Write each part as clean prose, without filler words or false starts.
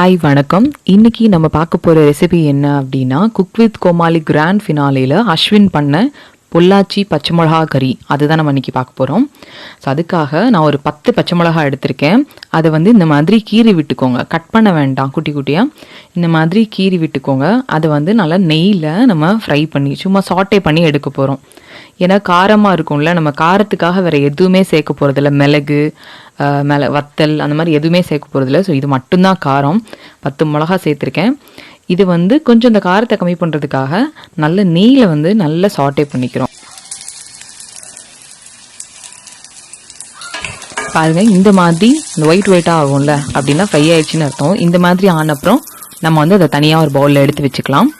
Hi வணக்கம். இன்னைக்கு நம்ம பார்க்க போகிற ரெசிபி என்ன அப்படின்னா, குக் வித் கோமாளி கிராண்ட் ஃபினாலேயில் அஸ்வின் பண்ண பொள்ளாச்சி பச்சை மிளகா கறி அதுதான் நம்ம இன்றைக்கி பார்க்க போகிறோம். ஸோ அதுக்காக நான் ஒரு 10 பச்சை மிளகா எடுத்திருக்கேன். அதை இந்த மாதிரி கீறி விட்டுக்கோங்க, கட் பண்ண வேண்டாம், குட்டி குட்டியாக இந்த மாதிரி கீறி விட்டுக்கோங்க. அதை நல்லா நெய்யில் நம்ம ஃப்ரை பண்ணி சும்மா சாட்டே பண்ணி எடுக்க போகிறோம். ஏன்னா காரமாக இருக்கும்ல, நம்ம காரத்துக்காக வேறு எதுவுமே சேர்க்க போகிறதில்ல, மிளகு வத்தல் அந்த மாதிரி எதுவுமே சேர்க்க போகிறதில்ல. ஸோ இது மட்டும்தான் காரம். 10 மிளகா சேர்த்துருக்கேன். இது கொஞ்சம் இந்த காரத்தை கம்மி பண்ணுறதுக்காக நல்ல நெய்யில் நல்லா சாட்டே பண்ணிக்கிறோம். பாருங்கள், இந்த மாதிரி இந்த ஒயிட்டாக ஆகும்ல, அப்படின்னா ஃப்ரை ஆயிடுச்சுன்னு அர்த்தம். இந்த மாதிரி ஆனப்புறம் நம்ம அதை தனியாக ஒரு பவுலில் எடுத்து வச்சுக்கலாம்.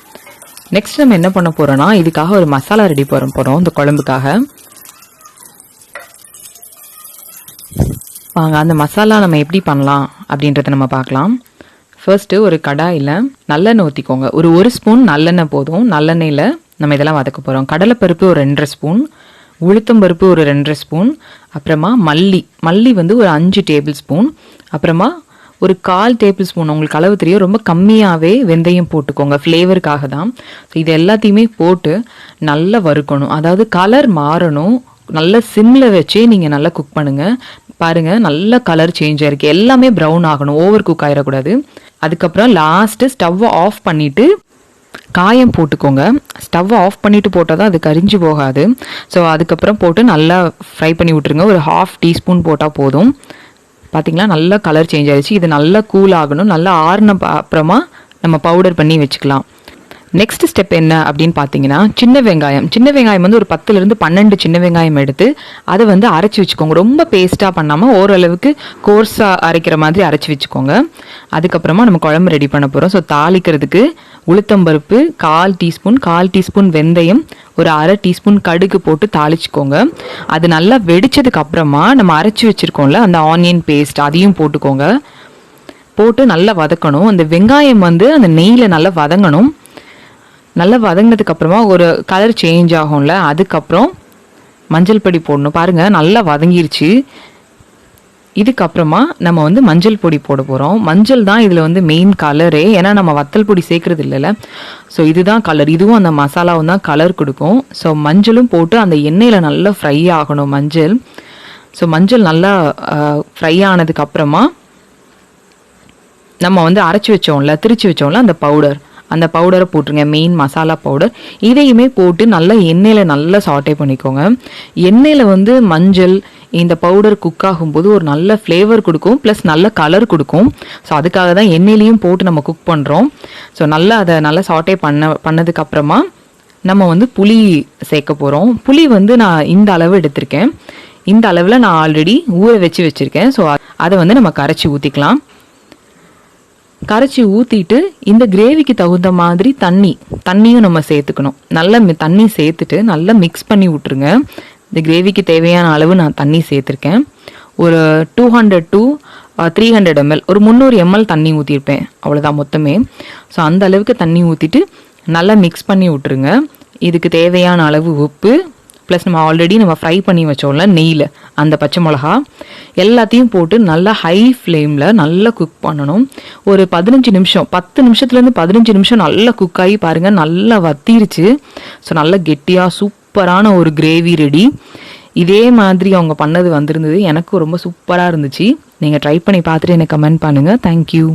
நெக்ஸ்ட் நம்ம என்ன பண்ண போகிறோன்னா, இதுக்காக ஒரு மசாலா ரெடி பண்ண போகிறோம். இந்த குழம்புக்காக வாங்க அந்த மசாலா நம்ம எப்படி பண்ணலாம் அப்படின்றத நம்ம பார்க்கலாம். ஃபர்ஸ்ட்டு ஒரு கடாயில் நல்லெண்ணெய் ஊற்றிக்கோங்க. ஒரு ஸ்பூன் நல்லெண்ணெய் போதும். நல்லெண்ணெயில் நம்ம இதெல்லாம் வதக்க போகிறோம். கடலைப்பருப்பு ஒரு 2.5 ஸ்பூன், உளுத்தம்பருப்பு ஒரு 2.5 ஸ்பூன், அப்புறமா மல்லி ஒரு 5 டேபிள் ஸ்பூன், அப்புறமா ஒரு 1/4 டேபிள் ஸ்பூன், உங்களுக்கு அளவு தெரியும், ரொம்ப கம்மியாகவே வெந்தயம் போட்டுக்கோங்க, ஃப்ளேவருக்காக தான். ஸோ இது எல்லாத்தையுமே போட்டு நல்லா வறுக்கணும். அதாவது கலர் மாறணும். நல்லா சிம்மில் வச்சே நீங்கள் நல்லா குக் பண்ணுங்கள். பாருங்கள், நல்ல கலர் சேஞ்ச் ஆகிருக்கு. எல்லாமே ப்ரௌன் ஆகணும், ஓவர் குக் ஆகிடக்கூடாது. அதுக்கப்புறம் லாஸ்ட்டு ஸ்டவ்வை ஆஃப் பண்ணிவிட்டு காயம் போட்டுக்கோங்க. ஸ்டவ்வை ஆஃப் பண்ணிவிட்டு போட்டால் தான் அது கரிஞ்சு போகாது. ஸோ அதுக்கப்புறம் போட்டு நல்லா ஃப்ரை பண்ணி விட்டுருங்க. ஒரு 1/2 டீஸ்பூன் போட்டால் போதும். பார்த்திங்களா, நல்லா கலர் சேஞ்ச் ஆகிடுச்சு. இது நல்லா கூல் ஆகணும். நல்லா ஆறின அப்புறமா நம்ம பவுடர் பண்ணி வச்சுக்கலாம். நெக்ஸ்ட் ஸ்டெப் என்ன அப்படின்னு பார்த்தீங்கன்னா, சின்ன வெங்காயம் ஒரு 10லேருந்து 12 சின்ன வெங்காயம் எடுத்து அதை அரைச்சி வச்சுக்கோங்க. ரொம்ப பேஸ்ட்டாக பண்ணாமல் ஓரளவுக்கு கோர்ஸாக அரைக்கிற மாதிரி அரைச்சி வச்சுக்கோங்க. அதுக்கப்புறமா நம்ம குழம்பு ரெடி பண்ண போகிறோம். ஸோ தாளிக்கிறதுக்கு உளுத்தம்பருப்பு 1/4 டீஸ்பூன் வெந்தயம், ஒரு 1/2 டீஸ்பூன் கடுகு போட்டு தாளிச்சுக்கோங்க. அது நல்லா வெடிச்சதுக்கு அப்புறமா நம்ம அரைச்சி வச்சுருக்கோம்ல அந்த ஆனியன் பேஸ்ட், அதையும் போட்டுக்கோங்க. போட்டு நல்லா வதக்கணும். அந்த வெங்காயம் அந்த நெய்யில் நல்லா வதங்கணும். நல்லா வதங்கினதுக்கு அப்புறமா ஒரு கலர் சேஞ்ச் ஆகும்ல, அதுக்கப்புறம் மஞ்சள் பொடி போடணும். பாருங்கள், நல்லா வதங்கிருச்சு. இதுக்கப்புறமா நம்ம மஞ்சள் பொடி போட போகிறோம். மஞ்சள் தான் இதில் மெயின் கலரே. ஏன்னா நம்ம வத்தல் பொடி சேர்க்குறது இல்லைல்ல. ஸோ இதுதான் கலர். இதுவும் அந்த மசாலாவும் தான் கலர் கொடுக்கும். ஸோ மஞ்சளும் போட்டு அந்த எண்ணெயில் நல்லா ஃப்ரை ஆகணும் மஞ்சள். ஸோ மஞ்சள் நல்லா ஃப்ரை ஆனதுக்கப்புறமா நம்ம அரைச்சி வச்சோம்ல, திரிச்சு வச்சோம்ல அந்த பவுடரை போட்டுருங்க, மெயின் மசாலா பவுடர். இதையுமே போட்டு நல்லா எண்ணெயில் நல்லா சாட்டே பண்ணிக்கோங்க. எண்ணெயில் மஞ்சள் இந்த பவுடர் குக் ஆகும்போது ஒரு நல்ல ஃப்ளேவர் கொடுக்கும், ப்ளஸ் நல்ல கலர் கொடுக்கும். ஸோ அதுக்காக தான் எண்ணெயிலையும் போட்டு நம்ம குக் பண்ணுறோம். ஸோ நல்லா அதை நல்லா சாட்டே பண்ணதுக்கப்புறமா நம்ம புளி சேர்க்க போகிறோம். புளி நான் இந்த அளவு எடுத்திருக்கேன். இந்த அளவில் நான் ஆல்ரெடி ஊற வச்சுருக்கேன். ஸோ அதை நம்ம கரைச்சி ஊற்றிக்கலாம். கரைச்சி ஊற்றிட்டு இந்த கிரேவிக்கு தகுந்த மாதிரி தண்ணியும் நம்ம சேர்த்துக்கணும். நல்லா தண்ணி சேர்த்துட்டு நல்லா மிக்ஸ் பண்ணி விட்ருங்க. இந்த கிரேவிக்கு தேவையான அளவு நான் தண்ணி சேர்த்துருக்கேன். ஒரு 200 to 300 ml, ஒரு 300 ml தண்ணி ஊற்றிருப்பேன், அவ்வளோதான் மொத்தமே. ஸோ அந்த அளவுக்கு தண்ணி ஊற்றிட்டு நல்லா மிக்ஸ் பண்ணி விட்ருங்க. இதுக்கு தேவையான அளவு உப்பு, ப்ளஸ் நம்ம ஃப்ரை பண்ணி வச்சோம்ல நெய்யில் அந்த பச்சை மிளகா எல்லாத்தையும் போட்டு நல்லா ஹை ஃப்ளேமில் நல்லா குக் பண்ணணும். ஒரு 10 நிமிஷத்துலேருந்து 15 நிமிஷம் நல்லா குக் ஆகி பாருங்கள், நல்லா வத்திருச்சு. ஸோ நல்லா கெட்டியாக சூப்பரான ஒரு கிரேவி ரெடி. இதே மாதிரி அவங்க பண்ணது வந்திருந்தது, எனக்கு ரொம்ப சூப்பராக இருந்துச்சு. நீங்கள் ட்ரை பண்ணி பார்த்துட்டு எனக்கு கமெண்ட் பண்ணுங்கள். தேங்க்யூ.